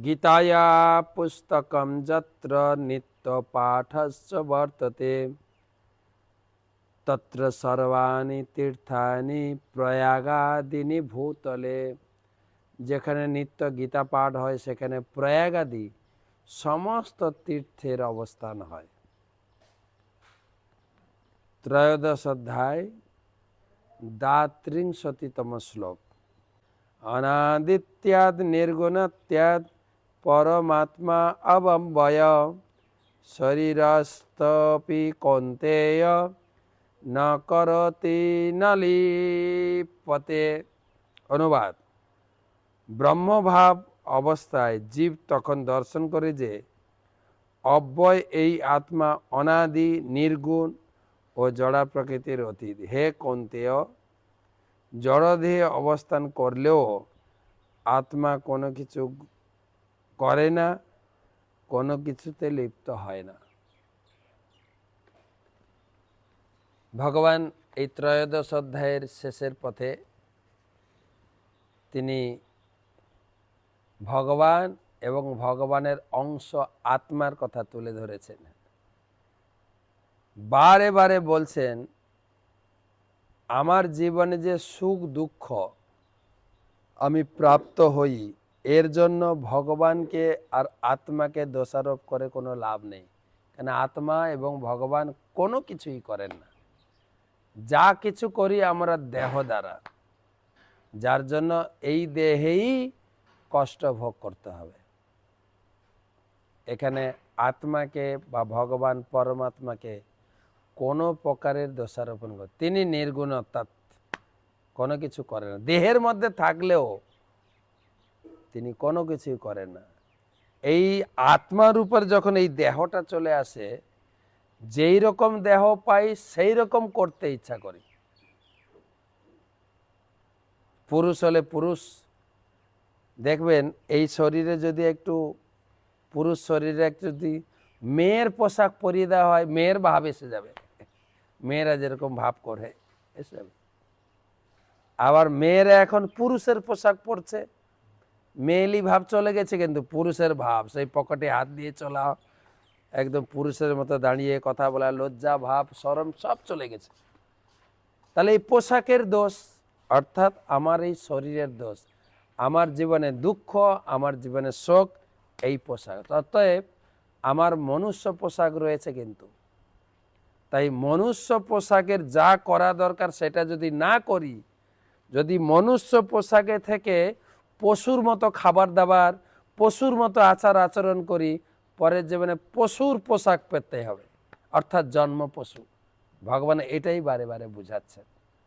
गीताया पुस्तकं यत्र नित्यपाठश्च वर्तते तत्र सर्वाणि तीर्थानि प्रयागादीनि भूतले। যেখানে নিত্য গীতা পাঠ হয় সেখানে প্রয়াগাদি সমস্ত তীর্থের অবস্থান হয়। ত্রয়োদশ অধ্যায় দ্বাত্রিংশতিতম শ্লোক। অনাদিত্যাদ নির্গুণত্যাদ পরমাত্মা অবম্বয় শরীরস্থপি কৌন্তেয় ন করতি ন লিপ্যতে। অনুবাদ: ব্রহ্মভাব অবস্থায় জীব তখন দর্শন করে যে অব্যয় এই আত্মা অনাদি, নির্গুণ ও জড়া প্রকৃতির অতীত। হে কৌন্তেয়, জড়দেহে অবস্থান করলেও আত্মা কোনো কিছু করে না, কোনো কিছুতে লিপ্ত হয় না। ভগবান এই ত্রয়োদশ অধ্যায়ের শেষের পথে তিনি ভগবান এবং ভগবানের অংশ আত্মার কথা তুলে ধরেছেন। বারে বারে বলছেন, আমার জীবনে যে সুখ দুঃখ আমি প্রাপ্ত হই, এর জন্য ভগবানকে আর আত্মাকে দোষারোপ করে কোনো লাভ নেই। কেন আত্মা এবং ভগবান কোনো কিছুই করেন না। যা কিছু করি আমরা দেহ দ্বারা, যার জন্য এই দেহেই কষ্ট ভোগ করতে হবে। এখানে আত্মাকে বা ভগবান পরমাত্মাকে কোনো প্রকারের দোষারোপণ করে, তিনি নির্গুণ, অর্থাৎ কোনো কিছু করেন না। দেহের মধ্যে থাকলেও তিনি কোনো কিছুই করেন না। এই আত্মার উপর যখন এই দেহটা চলে আসে, যেই রকম দেহ পাই সেই রকম করতে ইচ্ছা করি। পুরুষ হলে পুরুষ, দেখবেন এই শরীরে যদি একটু পুরুষ শরীরে একটু যদি মেয়ের পোশাক পরিয়ে দেওয়া হয়, মেয়ের ভাব এসে যাবে। মেয়েরা যেরকম ভাব করে এসে যাবে। আবার মেয়েরা এখন পুরুষের পোশাক পরছে, মেয়েলি ভাব চলে গেছে, কিন্তু পুরুষের ভাব, সেই পকেটে হাত দিয়ে চলা, একদম পুরুষের মতো দাঁড়িয়ে কথা বলা, লজ্জা ভাব, শরম সব চলে গেছে। তাহলে এই পোশাকের দোষ, অর্থাৎ আমার এই শরীরের দোষ। আমার জীবনে দুঃখ, আমার জীবনে শোক, এই পোশাক। অতএব আমার মনুষ্য পোশাক রয়েছে, কিন্তু তাই মনুষ্য পোশাকের যা করা দরকার সেটা যদি না করি, যদি মনুষ্য পোশাকে থেকে পশুর মতো খাবার দাবার, পশুর মতো আচার আচরণ করি, পরের জীবনে পশুর পোশাক পেতে হবে, অর্থাৎ জন্ম পশু। ভগবান এটাই বারে বারে বুঝাচ্ছেন।